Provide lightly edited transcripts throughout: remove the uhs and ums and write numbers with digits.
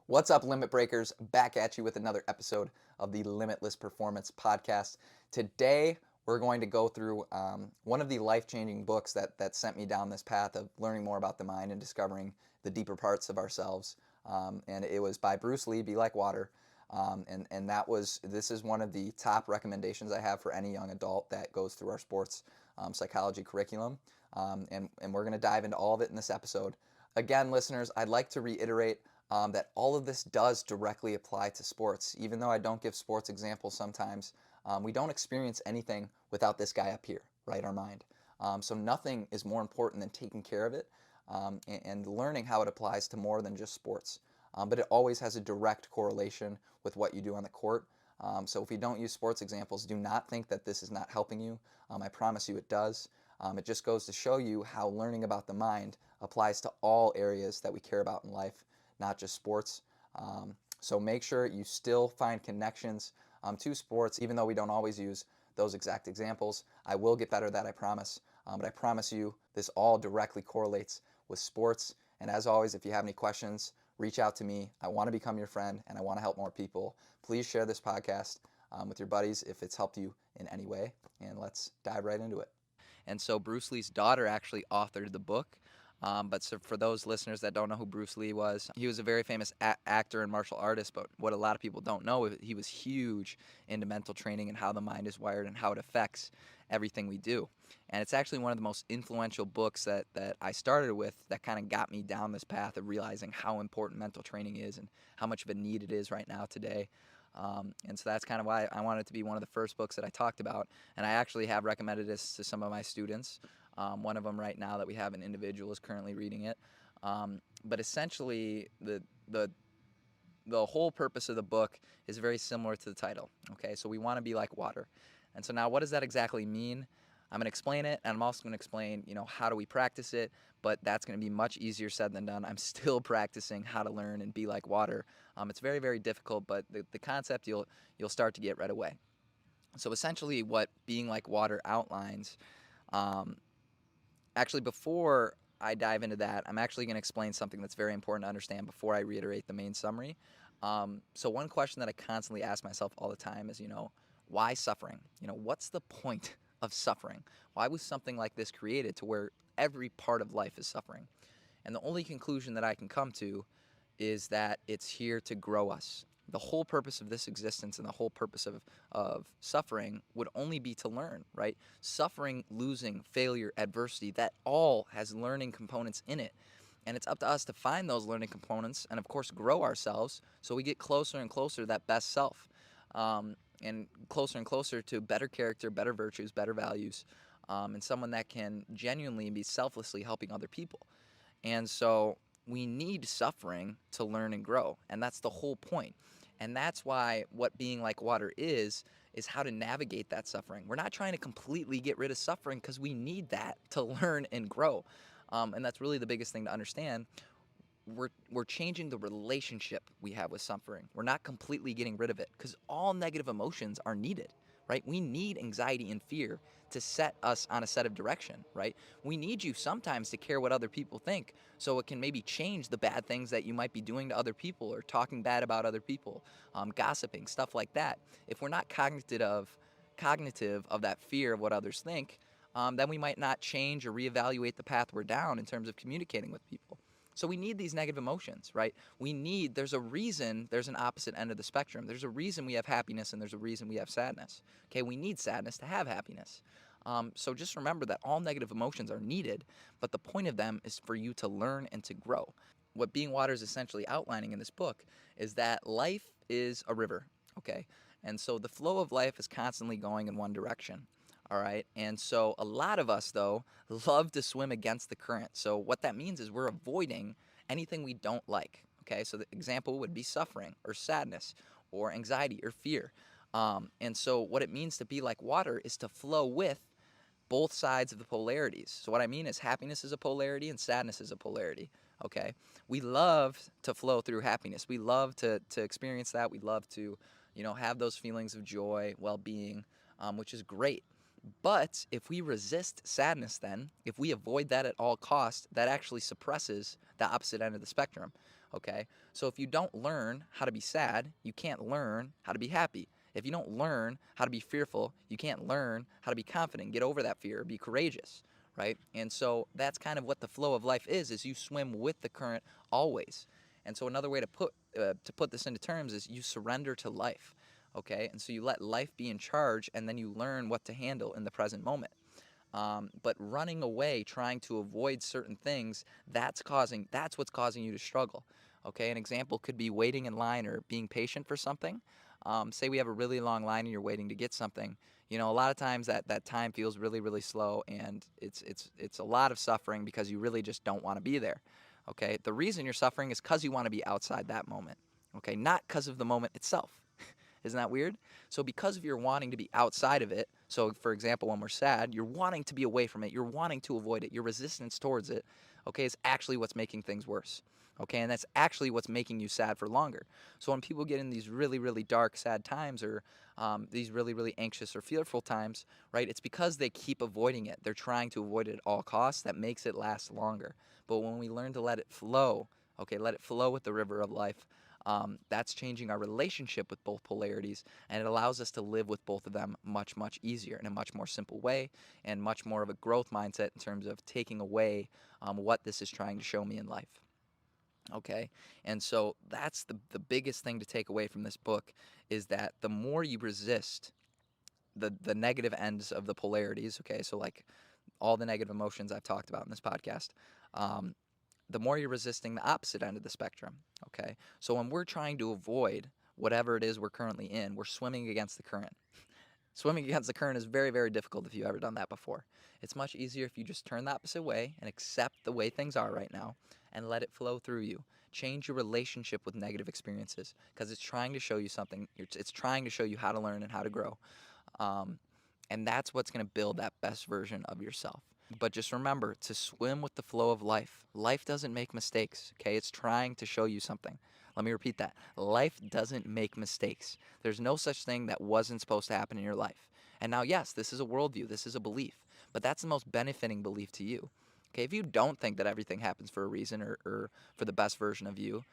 What's up, Limit Breakers? Back at you with another episode of the Limitless Performance podcast. Today, we're going to go through one of the life-changing books that sent me down this path of learning more about the mind and discovering the deeper parts of ourselves. And it was by Bruce Lee, Be Like Water. This is one of the top recommendations I have for any young adult that goes through our sports psychology curriculum. And we're going to dive into all of it in this episode. Again, listeners, I'd like to reiterate that all of this does directly apply to sports. Even though I don't give sports examples sometimes, we don't experience anything without this guy up here, right? Our mind. So nothing is more important than taking care of it and learning how it applies to more than just sports. But it always has a direct correlation with what you do on the court. So if you don't use sports examples, do not think that this is not helping you. I promise you it does. It just goes to show you how learning about the mind applies to all areas that we care about in life, not just sports. So make sure you still find connections to sports, even though we don't always use those exact examples. I will get better at that, I promise. But I promise you, this all directly correlates with sports. And as always, if you have any questions, reach out to me. I want to become your friend, and I want to help more people. Please share this podcast with your buddies if it's helped you in any way. And let's dive right into it. And so Bruce Lee's daughter actually authored the book. But so for those listeners that don't know who Bruce Lee was, he was a very famous actor and martial artist. But what a lot of people don't know is he was huge into mental training and how the mind is wired and how it affects everything we do. And it's actually one of the most influential books that I started with that kind of got me down this path of realizing how important mental training is and how much of a need it is right now today. And so that's kind of why I wanted it to be one of the first books that I talked about. And I actually have recommended this to some of my students. One of them right now that we have an individual is currently reading it. But essentially, the whole purpose of the book is very similar to the title. Okay, so we want to be like water. And so now what does that exactly mean? I'm going to explain it, and I'm also going to explain, how do we practice it, but that's going to be much easier said than done. I'm still practicing how to learn and be like water. It's very, very difficult, but the concept you'll start to get right away. So essentially what being like water outlines, actually before I dive into that, I'm actually going to explain something that's very important to understand before I reiterate the main summary. So one question that I constantly ask myself all the time is, why suffering? What's the point of suffering? Why was something like this created to where every part of life is suffering? And the only conclusion that I can come to is that it's here to grow us. The whole purpose of this existence and the whole purpose of suffering would only be to learn, right? Suffering, losing, failure, adversity, that all has learning components in it. And it's up to us to find those learning components and, of course, grow ourselves so we get closer and closer to that best self. And closer to better character, better virtues, better values, and someone that can genuinely be selflessly helping other people. And so we need suffering to learn and grow, and that's the whole point. And that's why what being like water is how to navigate that suffering. We're not trying to completely get rid of suffering because we need that to learn and grow. And that's really the biggest thing to understand. We're changing the relationship we have with suffering. We're not completely getting rid of it because all negative emotions are needed, right? We need anxiety and fear to set us on a set of direction, right? We need you sometimes to care what other people think so it can maybe change the bad things that you might be doing to other people or talking bad about other people, gossiping, stuff like that. If we're not cognitive of that fear of what others think, then we might not change or reevaluate the path we're down in terms of communicating with people. So we need these negative emotions, right? There's a reason there's an opposite end of the spectrum. There's a reason we have happiness and there's a reason we have sadness. Okay, we need sadness to have happiness. So just remember that all negative emotions are needed, but the point of them is for you to learn and to grow. What Being Water is essentially outlining in this book is that life is a river, okay? And so the flow of life is constantly going in one direction. All right. And so a lot of us, though, love to swim against the current. So what that means is we're avoiding anything we don't like. Okay. So the example would be suffering or sadness or anxiety or fear. And so what it means to be like water is to flow with both sides of the polarities. So what I mean is happiness is a polarity and sadness is a polarity. Okay. We love to flow through happiness. We love to experience that. We love to, have those feelings of joy, well-being, which is great. But if we resist sadness then, if we avoid that at all costs, that actually suppresses the opposite end of the spectrum. Okay? So if you don't learn how to be sad, you can't learn how to be happy. If you don't learn how to be fearful, you can't learn how to be confident, get over that fear, be courageous, right? And so that's kind of what the flow of life is you swim with the current always. And so another way to put this into terms is you surrender to life, okay? And so you let life be in charge, and then you learn what to handle in the present moment. But running away, trying to avoid certain things, that's what's causing you to struggle. Okay, an example could be waiting in line or being patient for something. Say we have a really long line and you're waiting to get something. You know, a lot of times that time feels really, really slow, and it's a lot of suffering because you really just don't want to be there. Okay, the reason you're suffering is because you want to be outside that moment. Okay, not because of the moment itself. Isn't that weird? So because of your wanting to be outside of it, so for example, when we're sad, you're wanting to be away from it, you're wanting to avoid it, your resistance towards it, okay, is actually what's making things worse. Okay, and that's actually what's making you sad for longer. So when people get in these really, really dark, sad times, or these really, really anxious or fearful times, right, it's because they keep avoiding it. They're trying to avoid it at all costs. That makes it last longer. But when we learn to let it flow, okay, let it flow with the river of life, that's changing our relationship with both polarities, and it allows us to live with both of them much, much easier in a much more simple way, and much more of a growth mindset in terms of taking away what this is trying to show me in life. Okay, and so that's the biggest thing to take away from this book, is that the more you resist the negative ends of the polarities, okay, so like all the negative emotions I've talked about in this podcast, um, the more you're resisting the opposite end of the spectrum, okay? So when we're trying to avoid whatever it is we're currently in, we're swimming against the current. Swimming against the current is very, very difficult if you've ever done that before. It's much easier if you just turn the opposite way and accept the way things are right now and let it flow through you. Change your relationship with negative experiences, because it's trying to show you something. It's trying to show you how to learn and how to grow. Um, and that's what's going to build that best version of yourself. But just remember to swim with the flow of life. Life doesn't make mistakes, okay? It's trying to show you something. Let me repeat that. Life doesn't make mistakes. There's no such thing that wasn't supposed to happen in your life. And now, yes, this is a worldview, this is a belief, but that's the most benefiting belief to you. Okay, if you don't think that everything happens for a reason, or for the best version of you,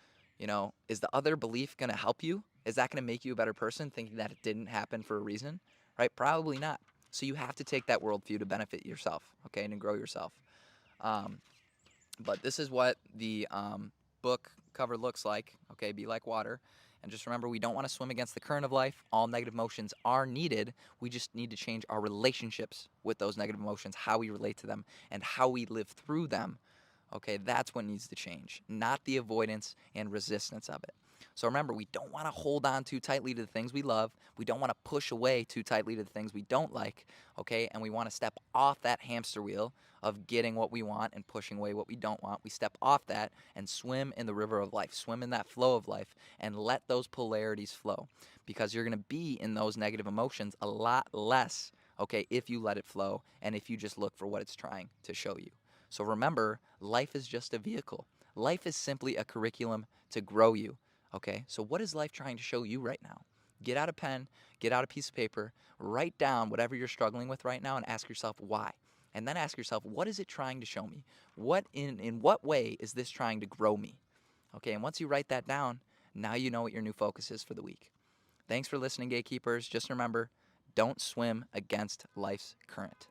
is the other belief going to help you? Is that going to make you a better person, thinking that it didn't happen for a reason? Right? Probably not. So you have to take that worldview to benefit yourself, okay, and to grow yourself. Um, but this is what the book cover looks like, okay? Be like water. And just remember, we don't want to swim against the current of life. All negative emotions are needed. We just need to change our relationships with those negative emotions, how we relate to them, and how we live through them. Okay, that's what needs to change, not the avoidance and resistance of it. So remember, we don't want to hold on too tightly to the things we love. We don't want to push away too tightly to the things we don't like, okay? And we want to step off that hamster wheel of getting what we want and pushing away what we don't want. We step off that and swim in the river of life, swim in that flow of life, and let those polarities flow, because you're going to be in those negative emotions a lot less, okay, if you let it flow and if you just look for what it's trying to show you. So remember, life is just a vehicle. Life is simply a curriculum to grow you. Okay, so what is life trying to show you right now? Get out a pen, get out a piece of paper, write down whatever you're struggling with right now, and ask yourself why. And then ask yourself, what is it trying to show me? In what way is this trying to grow me? Okay, and once you write that down, now you know what your new focus is for the week. Thanks for listening, gatekeepers. Just remember, don't swim against life's current.